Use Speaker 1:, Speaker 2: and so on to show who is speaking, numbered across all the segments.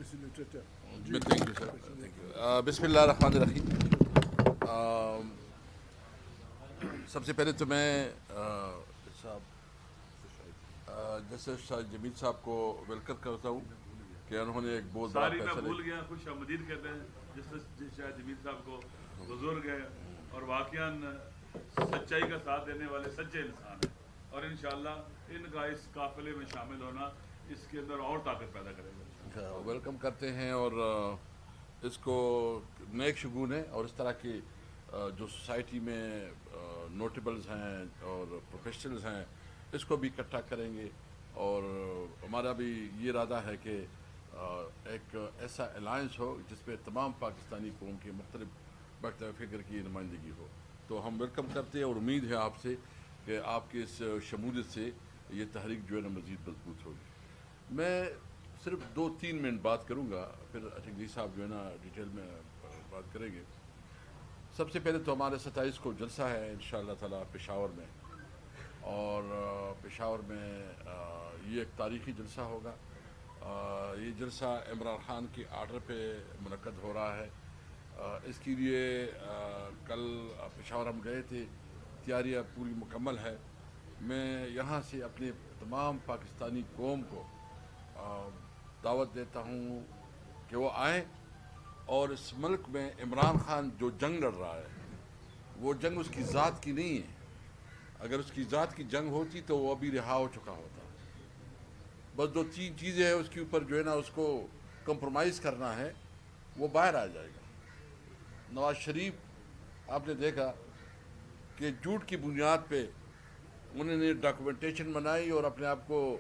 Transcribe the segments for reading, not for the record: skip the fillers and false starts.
Speaker 1: Thank you, sir. Thank you. بسم اللہ الرحمن الرحیم. سب سے پہلے تو میں جسٹس شاہ جمیل صاحب کو ویلکم کرتا ہوں کہ انہوں نے ایک بہت بڑا
Speaker 2: ساری میں
Speaker 1: فیصلہ
Speaker 2: بھول گیا. خوش آمدید کہتے ہیں جسٹس شاہ جمیل صاحب کو. بزرگ ہیں اور واقعاً سچائی کا ساتھ دینے والے سچے انسان ہیں, اور انشاءاللہ ان کا اس قافلے میں شامل ہونا اس کے اندر اور طاقت پیدا کرے گا.
Speaker 1: ویلکم کرتے ہیں, اور اس کو نیک شگون ہے, اور اس طرح کی جو سوسائٹی میں نوٹیبلز ہیں اور پروفیشنلز ہیں اس کو بھی اکٹھا کریں گے. اور ہمارا بھی یہ ارادہ ہے کہ ایک ایسا الائنس ہو جس پہ تمام پاکستانی قوم کے مختلف مکتب فکر کی نمائندگی ہو. تو ہم ویلکم کرتے ہیں, اور امید ہے آپ سے کہ آپ کی اس شمولیت سے یہ تحریک جو ہے نا مزید مضبوط ہوگی. میں صرف 2-3 منٹ بات کروں گا, پھر اٹھنگی صاحب جو ہے نا ڈیٹیل میں بات کریں گے. سب سے پہلے تو ہمارے 27 کو جلسہ ہے انشاءاللہ تعالی پشاور میں, اور پشاور میں یہ ایک تاریخی جلسہ ہوگا. یہ جلسہ عمران خان کی آرڈر پہ منعقد ہو رہا ہے. اس کے لیے کل پشاور ہم گئے تھے, تیاریاں پوری مکمل ہے. میں یہاں سے اپنے تمام پاکستانی قوم کو دعوت دیتا ہوں کہ وہ آئیں, اور اس ملک میں عمران خان جو جنگ لڑ رہا ہے وہ جنگ اس کی ذات کی نہیں ہے. اگر اس کی ذات کی جنگ ہوتی تو وہ ابھی رہا ہو چکا ہوتا. بس 2-3 چیزیں ہیں اس کے اوپر جو ہے نا اس کو کمپرومائز کرنا ہے, وہ باہر آ جائے گا. نواز شریف آپ نے دیکھا کہ جھوٹ کی بنیاد پہ انہوں نے ڈاکومنٹیشن بنائی اور اپنے آپ کو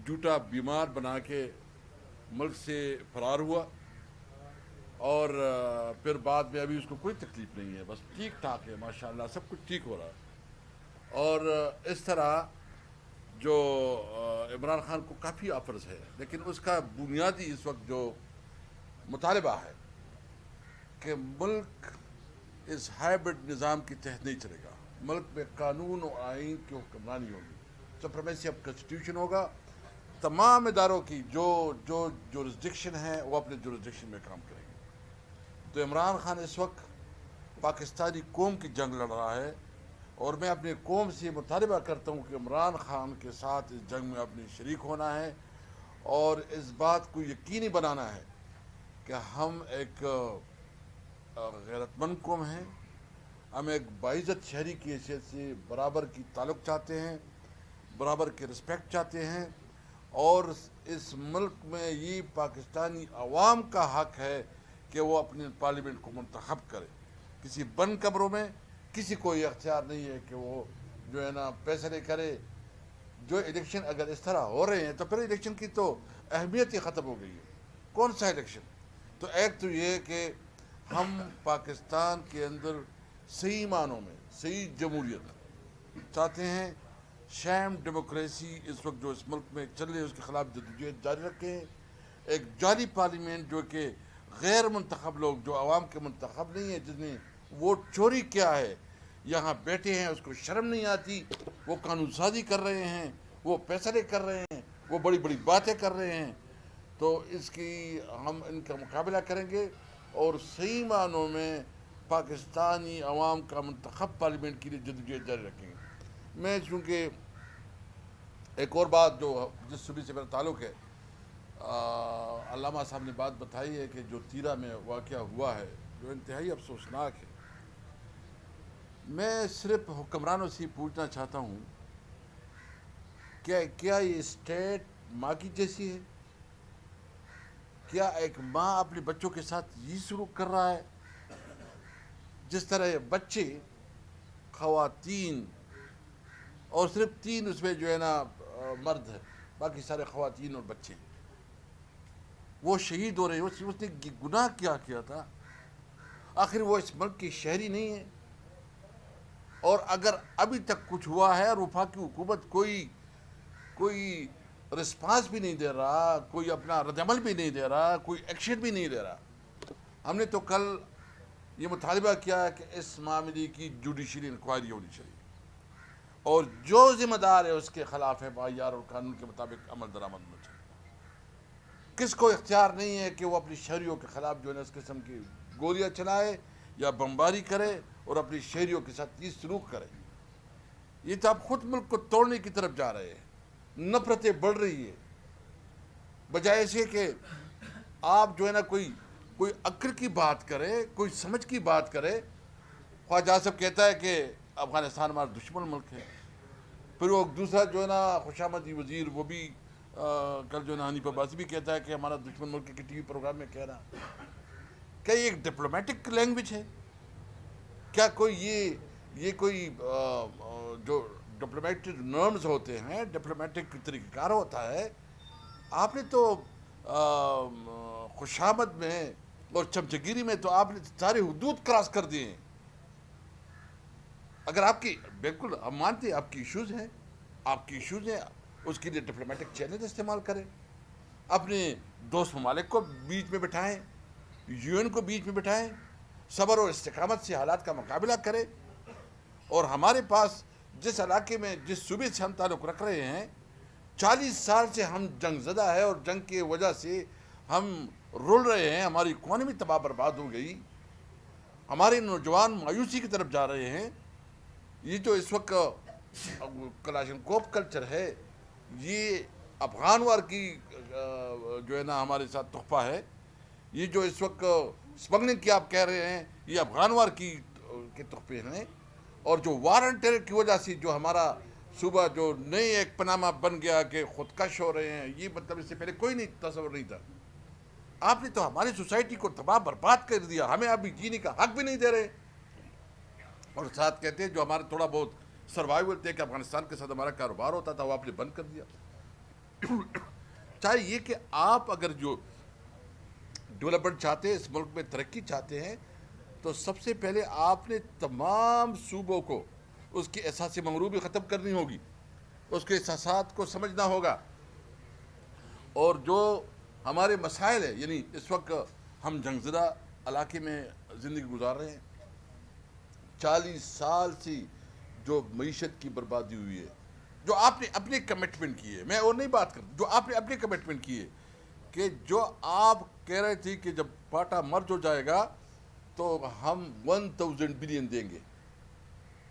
Speaker 1: جھوٹا بیمار بنا کے ملک سے فرار ہوا, اور پھر بعد میں ابھی اس کو کوئی تکلیف نہیں ہے, بس ٹھیک ٹھاک ہے, ماشاءاللہ سب کچھ ٹھیک ہو رہا ہے. اور اس طرح جو عمران خان کو کافی آفرز ہے, لیکن اس کا بنیادی اس وقت جو مطالبہ ہے کہ ملک اس ہائبرڈ نظام کے تحت نہیں چلے گا. ملک میں قانون و آئین کی حکمرانی ہوگی, سپریمیسی آف کنسٹیٹیوشن ہوگا. تمام اداروں کی جو جورسڈکشن ہے وہ اپنے جورسڈکشن میں کام کریں گے. تو عمران خان اس وقت پاکستانی قوم کی جنگ لڑ رہا ہے, اور میں اپنے قوم سے مطالبہ کرتا ہوں کہ عمران خان کے ساتھ اس جنگ میں اپنے شریک ہونا ہے, اور اس بات کو یقینی بنانا ہے کہ ہم ایک غیرت مند قوم ہیں. ہم ایک باعزت شہری کی حیثیت سے برابر کی تعلق چاہتے ہیں, برابر کے رسپیکٹ چاہتے ہیں, اور اس ملک میں یہ پاکستانی عوام کا حق ہے کہ وہ اپنے پارلیمنٹ کو منتخب کرے. کسی بند کمروں میں کسی کو یہ اختیار نہیں ہے کہ وہ جو ہے نا فیصلے کرے. جو الیکشن اگر اس طرح ہو رہے ہیں تو پھر الیکشن کی تو اہمیت ہی ختم ہو گئی ہے. کون سا الیکشن؟ تو ایک تو یہ کہ ہم پاکستان کے اندر صحیح معنوں میں صحیح جمہوریت چاہتے ہیں. شام ڈیموکریسی اس وقت جو اس ملک میں چل رہی ہے اس کے خلاف جدوجہد جاری رکھیں. ایک جعلی پارلیمنٹ جو کہ غیر منتخب لوگ جو عوام کے منتخب نہیں ہیں, جس نے ووٹ چوری کیا ہے, یہاں بیٹھے ہیں, اس کو شرم نہیں آتی, وہ قانون سازی کر رہے ہیں, وہ فیصلے کر رہے ہیں, وہ بڑی بڑی باتیں کر رہے ہیں. تو اس کی ہم ان کا مقابلہ کریں گے, اور صحیح معنوں میں پاکستانی عوام کا منتخب پارلیمنٹ کے لیے جدوجہد جاری رکھیں گے. میں چونکہ ایک اور بات جو جس صوبے سے میرا تعلق ہے, علامہ صاحب نے بات بتائی ہے کہ جو تیرہ میں واقعہ ہوا ہے جو انتہائی افسوسناک ہے. میں صرف حکمرانوں سے پوچھنا چاہتا ہوں کیا یہ اسٹیٹ ماں کی جیسی ہے؟ کیا ایک ماں اپنے بچوں کے ساتھ یہ سلوک کر رہا ہے جس طرح بچے, خواتین, اور صرف 3 اس میں جو ہے نا مرد ہے, باقی سارے خواتین اور بچے, وہ شہید ہو رہے ہیں. اس نے گناہ کیا تھا؟ آخر وہ اس ملک کی شہری نہیں ہے؟ اور اگر ابھی تک کچھ ہوا ہے اور وفاقی حکومت کوئی رسپانس بھی نہیں دے رہا, کوئی اپنا رد عمل بھی نہیں دے رہا, کوئی ایکشن بھی نہیں دے رہا. ہم نے تو کل یہ مطالبہ کیا ہے کہ اس معاملے کی جوڈیشل انکوائری ہونی چاہیے, اور جو ذمہ دار ہے اس کے خلاف ہے IR اور قانون کے مطابق عمل درآمد ہونا چاہیے. کس کو اختیار نہیں ہے کہ وہ اپنی شہریوں کے خلاف جو ہے نا اس قسم کی گولیاں چلائے یا بمباری کرے اور اپنی شہریوں کے ساتھ یہ سلوک کرے؟ یہ تو آپ خود ملک کو توڑنے کی طرف جا رہے ہیں، نفرتیں بڑھ رہی ہے، بجائے سے کہ آپ جو ہے نا کوئی عقل کی بات کرے، کوئی سمجھ کی بات کرے۔ خواجہ آصف کہتا ہے کہ افغانستان ہمارا دشمن ملک ہے، پھر وہ دوسرا جو ہے نا خوشامدی وزیر وہ بھی کل جو ہے نا حنیف عباسی بھی کہتا ہے کہ ہمارا دشمن ملک کے ٹی وی پروگرام میں کہہ رہا۔ کیا یہ ایک ڈپلومیٹک لینگویج ہے؟ کیا کوئی یہ کوئی جو ڈپلومیٹک نرمز ہوتے ہیں، ڈپلومیٹک طریقہ کار ہوتا ہے؟ آپ نے تو خوشامد میں اور چمچگیری میں تو آپ نے سارے حدود کراس کر دیے ہیں۔ اگر آپ کی بالکل ہم مانتے ہیں آپ کی ایشوز ہیں، اس کے لیے ڈپلومیٹک چینل استعمال کریں، اپنے دوست ممالک کو بیچ میں بٹھائیں، یو این کو بیچ میں بٹھائیں، صبر اور استقامت سے حالات کا مقابلہ کریں۔ اور ہمارے پاس جس علاقے میں جس صوبے سے ہم تعلق رکھ رہے ہیں، 40 سال سے ہم جنگ زدہ ہے اور جنگ کی وجہ سے ہم رول رہے ہیں، ہماری اکانومی تباہ برباد ہو گئی، ہمارے نوجوان مایوسی کی طرف جا رہے ہیں۔ یہ جو اس وقت کلاشنکوف کلچر ہے، یہ افغان وار کی جو ہے نا ہمارے ساتھ تحفہ ہے۔ یہ جو اس وقت اسمگلنگ کی آپ کہہ رہے ہیں، یہ افغان وار کے تحفے ہیں۔ اور جو وار اینڈ ٹیرر کی وجہ سے جو ہمارا صوبہ جو نئے ایک پناما بن گیا کہ خودکش ہو رہے ہیں، یہ مطلب اس سے پہلے کوئی نہیں تصور نہیں تھا۔ آپ نے تو ہماری سوسائٹی کو تباہ برباد کر دیا، ہمیں ابھی جینے کا حق بھی نہیں دے رہے۔ اور ساتھ کہتے ہیں جو ہمارا تھوڑا بہت سروائیول تھے کہ افغانستان کے ساتھ ہمارا کاروبار ہوتا تھا وہ آپ نے بند کر دیا۔ چاہے یہ کہ آپ اگر جو ڈیولپمنٹ چاہتے ہیں، اس ملک میں ترقی چاہتے ہیں، تو سب سے پہلے آپ نے تمام صوبوں کو اس کی احساس مغروبی ختم کرنی ہوگی، اس کے احساسات کو سمجھنا ہوگا۔ اور جو ہمارے مسائل ہیں، یعنی اس وقت ہم جنگ زدہ علاقے میں زندگی گزار رہے ہیں، 40 سال سے جو معیشت کی بربادی ہوئی ہے، جو آپ نے اپنے کمٹمنٹ کی ہے، میں اور نہیں بات کرتا، جو آپ نے اپنے کمٹمنٹ کی ہے کہ جو آپ کہہ رہے تھے کہ جب پاٹا مرج ہو جائے گا تو ہم 1000 بلین دیں گے،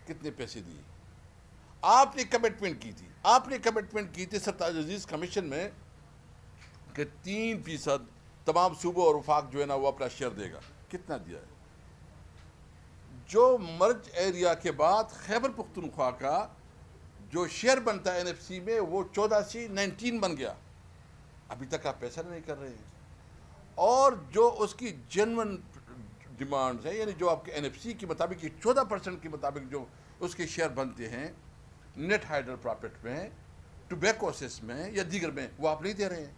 Speaker 1: کتنے پیسے دیے؟ آپ نے کمٹمنٹ کی تھی، سرتاج عزیز کمیشن میں کہ 3% تمام صوبوں اور وفاق جو ہے نا وہ اپنا شیئر دے گا، کتنا دیا ہے؟ جو مرج ایریا کے بعد خیبر پختونخوا کا جو شیئر بنتا ہے NFC میں وہ 14 سے 19 بن گیا، ابھی تک آپ پیسہ نہیں کر رہے ہیں۔ اور جو اس کی جنون ڈیمانڈز ہیں، یعنی جو آپ کے NFC کے مطابق 14% کے مطابق جو اس کے شیئر بنتے ہیں نیٹ ہائیڈر پراپرٹ میں، ٹوبیکوسس میں یا دیگر میں، وہ آپ نہیں دے رہے ہیں۔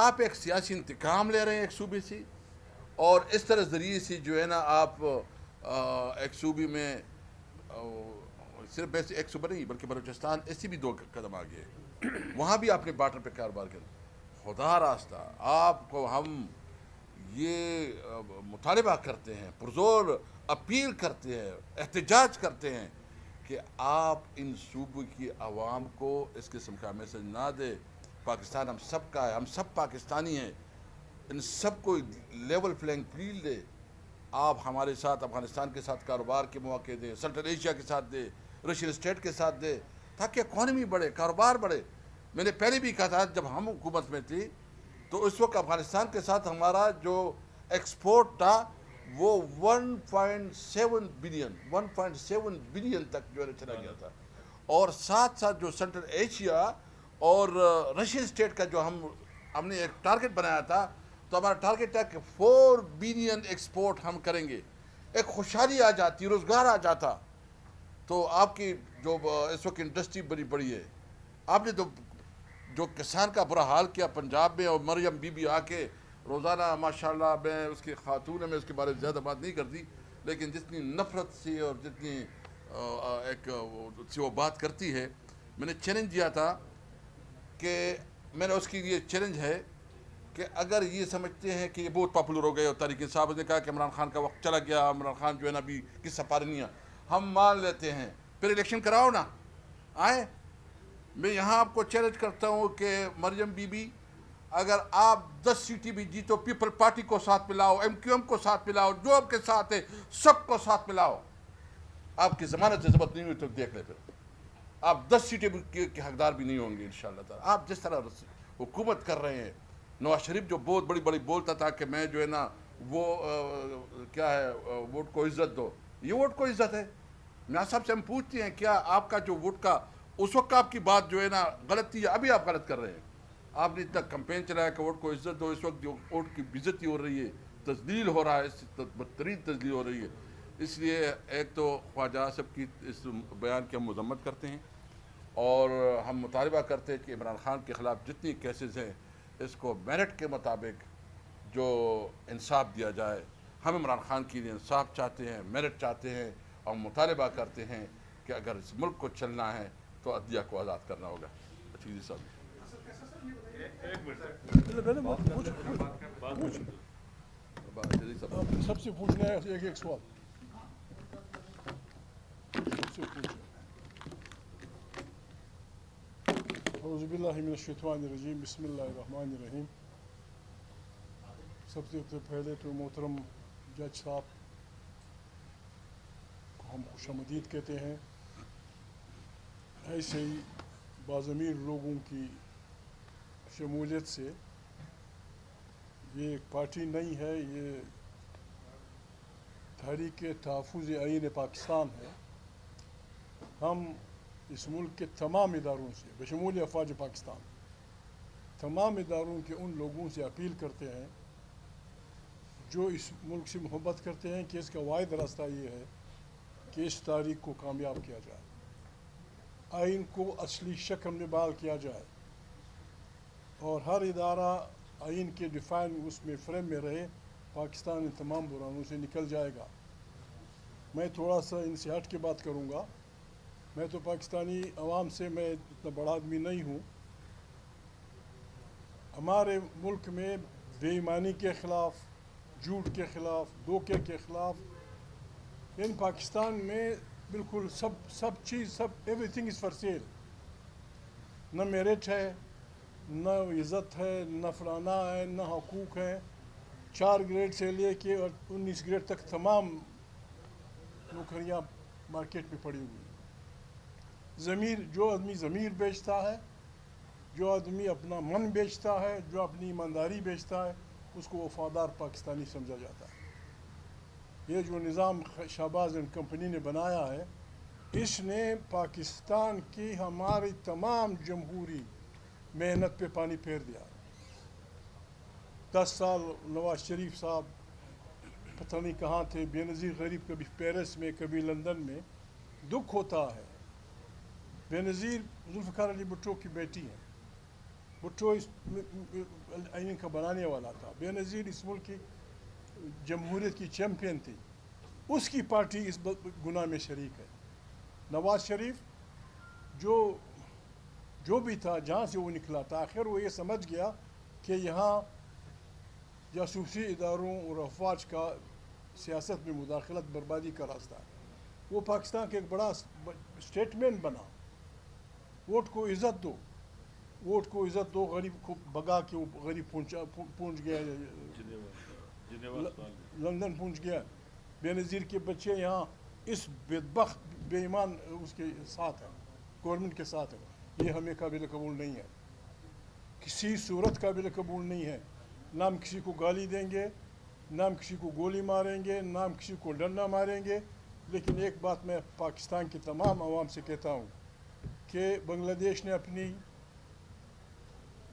Speaker 1: آپ ایک سیاسی انتقام لے رہے ہیں ایک صوبے سے، اور اس طرح ذریعے سے جو ہے نا آپ ایک صوبے میں صرف ویسے ایک صوبہ نہیں بلکہ بلوچستان ایسی بھی 2 قدم آگے ہے، وہاں بھی آپ نے بارڈر پہ کاروبار کیا۔ خدا راستہ آپ کو ہم یہ مطالبہ کرتے ہیں، پرزور اپیل کرتے ہیں، احتجاج کرتے ہیں کہ آپ ان صوبوں کی عوام کو اس قسم کا میسج نہ دے۔ پاکستان ہم سب کا ہے، ہم سب پاکستانی ہیں، ان سب کو لیول پلینگ فیلڈ دے۔ آپ ہمارے ساتھ افغانستان کے ساتھ کاروبار کے مواقع دے، سنٹرل ایشیا کے ساتھ دے، رشین اسٹیٹ کے ساتھ دے، تاکہ اکانومی بڑھے، کاروبار بڑھے۔ میں نے پہلے بھی کہا تھا جب ہم حکومت میں تھی تو اس وقت افغانستان کے ساتھ ہمارا جو ایکسپورٹ تھا وہ 1.7 بلین تک جو ہے چلا گیا تھا، اور ساتھ ساتھ جو سنٹرل ایشیا اور رشین اسٹیٹ کا جو ہم نے ایک ٹارگٹ بنایا تھا، تو ہمارا ٹارگٹ ہے کہ 4 بلین ایکسپورٹ ہم کریں گے۔ ایک خوشحالی آ جاتی، روزگار آ جاتا۔ تو آپ کی جو اس وقت انڈسٹری بڑی بڑی ہے، آپ نے تو جو کسان کا برا حال کیا پنجاب میں، اور مریم بی بی آ کے روزانہ ماشاءاللہ، میں اس کی خاتون ہے، میں اس کے بارے میں زیادہ بات نہیں کرتی، لیکن جتنی نفرت سے اور جتنی ایک سے وہ بات کرتی ہے، میں نے چیلنج دیا تھا کہ میں نے اس کی یہ چیلنج ہے کہ اگر یہ سمجھتے ہیں کہ یہ بہت پاپولر ہو گئے، اور طارق صاحب نے کہا کہ عمران خان کا وقت چلا گیا، عمران خان جو ہے نا ابھی کس سپارہ نہیں ہے، ہم مان لیتے ہیں، پھر الیکشن کراؤ نا، آئیں۔ میں یہاں آپ کو چیلنج کرتا ہوں کہ مریم بی بی اگر آپ 10 سیٹیں بھی جیتو پیپل پارٹی کو ساتھ ملاؤ, MQM کو ساتھ ملاؤ, جو آپ کے ساتھ ہے سب کو ساتھ ملاؤ, آپ کی ضمانت ضبط نہیں ہوئی تو دیکھ لیں, پھر آپ 10 سیٹیں کے حقدار بھی نہیں ہوں گے انشاءاللہ تعالی. آپ جس طرح حکومت کر رہے ہیں, نواز شریف جو بہت بڑی بڑی بولتا تھا کہ میں جو ہے نا وہ کیا ہے ووٹ کو عزت دو, یہ ووٹ کو عزت ہے؟ میاں صاحب سے ہم پوچھتے ہیں کیا آپ کا جو ووٹ کا اس وقت آپ کی بات جو ہے نا غلط تھی, ابھی آپ غلط کر رہے ہیں؟ آپ نے اتنا کمپین چلایا کہ ووٹ کو عزت دو, اس وقت جو ووٹ کی بےعزتی ہو رہی ہے, تذلیل ہو رہا ہے, اس بدترین تذلیل ہو رہی ہے. اس لیے ایک تو خواجہ آصف کی اس بیان کی ہم مذمت کرتے ہیں, اور ہم مطالبہ کرتے ہیں کہ عمران خان کے خلاف جتنی کیسز ہیں اس کو میرٹ کے مطابق جو انصاف دیا جائے. ہم عمران خان کے لیے انصاف چاہتے ہیں, میرٹ چاہتے ہیں, اور مطالبہ کرتے ہیں کہ اگر اس ملک کو چلنا ہے تو عدلیہ کو آزاد کرنا ہوگا. جی صاحب
Speaker 3: سب سے پوچھنا ہے ایک ایک سوال. سب سے پوچھنا. اعوذ باللہ من الشیطان الرجیم, بسم اللہ الرحمن الرحیم. سب سے پہلے تو محترم جج صاحب کو ہم خوش آمدید کہتے ہیں. ایسے ہی باضمیر لوگوں کی شمولیت سے, یہ ایک پارٹی نہیں ہے, یہ تحریک تحفظ آئین پاکستان ہے. ہم اس ملک کے تمام اداروں سے بشمول افواج پاکستان, تمام اداروں کے ان لوگوں سے اپیل کرتے ہیں جو اس ملک سے محبت کرتے ہیں کہ اس کا واحد راستہ یہ ہے کہ اس تحریک کو کامیاب کیا جائے, آئین کو اصلی شکل میں بحال کیا جائے, اور ہر ادارہ آئین کے ڈیفائن اس میں فریم میں رہے. پاکستان ان تمام بحرانوں سے نکل جائے گا. میں تھوڑا سا ان سے ہٹ کے بات کروں گا. میں تو پاکستانی عوام سے میں اتنا بڑا آدمی نہیں ہوں. ہمارے ملک میں بے ایمانی کے خلاف, جھوٹ کے خلاف, دھوکے کے خلاف, ان پاکستان میں بالکل سب چیز, every thing is for sale. نہ میرٹ ہے, نہ عزت ہے, نہ فلانا ہے, نہ حقوق ہیں. 4 گریڈ سے لے کے 19 گریڈ تک تمام نوکریاں مارکیٹ میں پڑی ہوئی. جو آدمی ضمیر بیچتا ہے, جو آدمی اپنا من بیچتا ہے, جو اپنی ایمانداری بیچتا ہے, اس کو وفادار پاکستانی سمجھا جاتا ہے. یہ جو نظام شہباز اینڈ کمپنی نے بنایا ہے, اس نے پاکستان کی ہماری تمام جمہوری محنت پہ پانی پھیر دیا. 10 سال نواز شریف صاحب پتہ نہیں کہاں تھے, بے نظیر غریب, کبھی پیرس میں, کبھی لندن میں. دکھ ہوتا ہے. بے نظیر ذوالفقار علی بھٹو کی بیٹی ہیں. بھٹو اس آئین کا بنانے والا تھا. بے نظیر اس ملک کی جمہوریت کی چیمپئن تھی. اس کی پارٹی اس گناہ میں شریک ہے. نواز شریف جو بھی تھا, جہاں سے وہ نکلا تھا, آخر وہ یہ سمجھ گیا کہ یہاں جاسوسی اداروں اور افواج کا سیاست میں مداخلت بربادی کا راستہ ہے. وہ پاکستان کا ایک بڑا اسٹیٹمنٹ بنا, ووٹ کو عزت دو, ووٹ کو عزت دو. غریب کو بگا کے وہ غریب پہنچ گیا, لندن پہنچ گیا. بے نظیر کے بچے یہاں اس بدبخت بے ایمان اس کے ساتھ ہیں, گورنمنٹ کے ساتھ ہیں. یہ ہمیں قابل قبول نہیں ہے, کسی صورت قابل قبول نہیں ہے. نہ ہم کسی کو گالی دیں گے, نہ ہم کسی کو گولی ماریں گے, نہ ہم کسی کو ڈنڈا ماریں گے. لیکن ایک بات میں پاکستان کے تمام عوام سے کہتا ہوں کہ بنگلہ دیش نے اپنی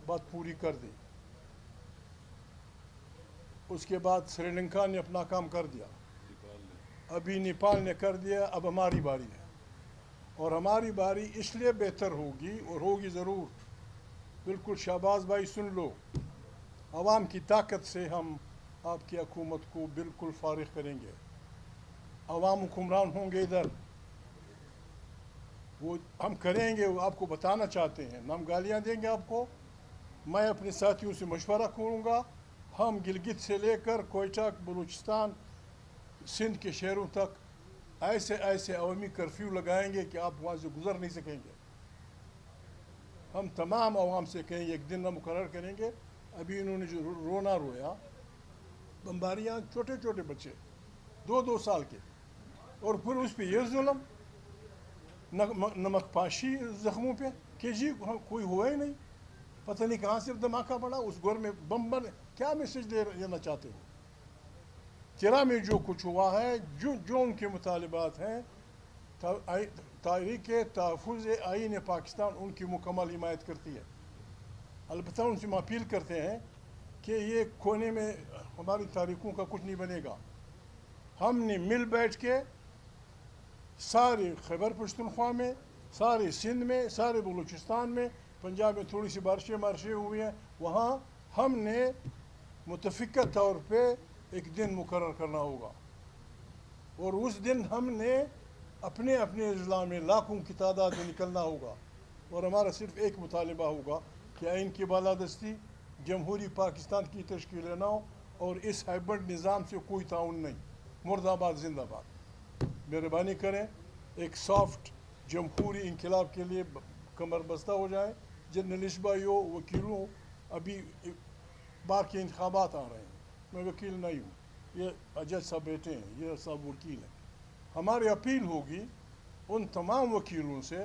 Speaker 3: بات پوری کر دی, اس کے بعد سری لنکا نے اپنا کام کر دیا, ابھی نیپال نے کر دیا. اب ہماری باری ہے, اور ہماری باری اس لیے بہتر ہوگی, اور ہوگی ضرور. بالکل شہباز بھائی سن لو, عوام کی طاقت سے ہم آپ کی حکومت کو بالکل فارغ کریں گے. عوام حکمران ہوں گے ادھر, وہ ہم کریں گے. وہ آپ کو بتانا چاہتے ہیں, نہ ہم گالیاں دیں گے آپ کو. میں اپنے ساتھیوں سے مشورہ کروں گا, ہم گلگت سے لے کر کوئٹہ, بلوچستان, سندھ کے شہروں تک ایسے عوامی کرفیو لگائیں گے کہ آپ وہاں سے گزر نہیں سکیں گے. ہم تمام عوام سے کہیں گے, ایک دن ہم مقرر کریں گے, ابھی انہوں نے جو رونا رویا، بمباریاں، چھوٹے چھوٹے بچے 2 سال کے، اور پھر اس پہ یہ ظلم، نمک پاشی زخموں پہ کہ جی کوئی ہوا ہی نہیں، پتہ نہیں کہاں سے دھماکہ پڑا، اس گھر میں بم بن. کیا میسج دینا چاہتے ہو؟ تیرا میں جو کچھ ہوا ہے، جو ان کے مطالبات ہیں، تاریخ تحفظ آئین پاکستان ان کی مکمل حمایت کرتی ہے. البتہ ان سے ہم اپیل کرتے ہیں کہ یہ کونے میں ہماری تاریخوں کا کچھ نہیں بنے گا. ہم نے مل بیٹھ کے سارے خیبر پختونخوا میں، سارے سندھ میں، سارے بلوچستان میں، پنجاب میں تھوڑی سی بارشیں ہوئی ہیں، وہاں ہم نے متفقہ طور پہ ایک دن مقرر کرنا ہوگا، اور اس دن ہم نے اپنے اضلاع میں لاکھوں کی تعداد میں نکلنا ہوگا، اور ہمارا صرف ایک مطالبہ ہوگا کہ آئین کی بالادستی، جمہوری پاکستان کی تشکیل نہ ہو، اور اس ہائبرڈ نظام سے کوئی تعاون نہیں. مرد آباد زندہ باد. مہربانی کریں، ایک سافٹ جمہوری انقلاب کے لیے کمر بستہ ہو جائیں. جرنلسٹ بھائیوں، وکیلوں، ابھی بار کے انتخابات آ رہے ہیں، میں وکیل نہیں ہوں، یہ جج صاحب بیٹھے ہیں، یہ صاحب وکیل ہیں. ہماری اپیل ہوگی ان تمام وکیلوں سے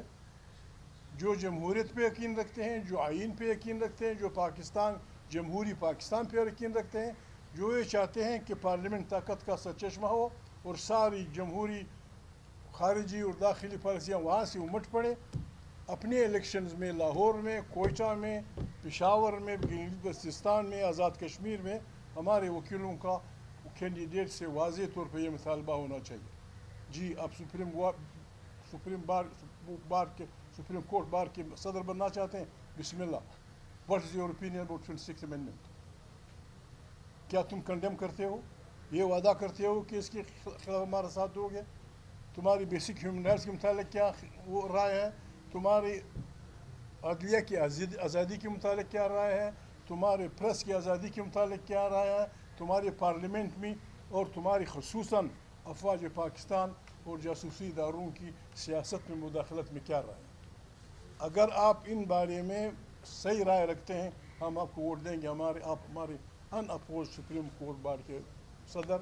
Speaker 3: جو جمہوریت پہ یقین رکھتے ہیں، جو آئین پہ یقین رکھتے ہیں، جو جمہوری پاکستان پہ یقین رکھتے ہیں، جو یہ چاہتے ہیں کہ پارلیمنٹ طاقت کا سرچشمہ ہو اور ساری جمہوری خارجی اور داخلی پالیسیاں وہاں سے امٹ پڑے. اپنے الیکشنز میں لاہور میں، کوئٹہ میں، پشاور میں، گلگت بلتستان میں، آزاد کشمیر میں ہمارے وکیلوں کا کینڈیڈیٹ سے واضح طور پہ یہ مطالبہ ہونا چاہیے. جی آپ سپریم کورٹ بار کے صدر بننا چاہتے ہیں، بسم اللہ. What is your opinion about 26th amendment? کیا تم کنڈیم کرتے ہو؟ یہ وعدہ کرتے ہو کہ اس کے خلاف ہمارا ساتھ دو گے؟ تمہاری بیسک ہیومن رائٹس کے متعلق کیا وہ رائے ہے؟ تمہاری عدلیہ کی آزادی کے متعلق کیا رائے ہے؟ تمہارے پریس کی آزادی کے متعلق کیا رائے ہے؟ تمہارے پارلیمنٹ میں اور تمہاری خصوصاً افواج پاکستان اور جاسوسی اداروں کی سیاست میں مداخلت میں کیا رائے ہے؟ اگر آپ ان بارے میں صحیح رائے رکھتے ہیں، ہم آپ کو ووٹ دیں گے. آپ ہمارے ان اپوز سپریم کورٹ بار کے صدر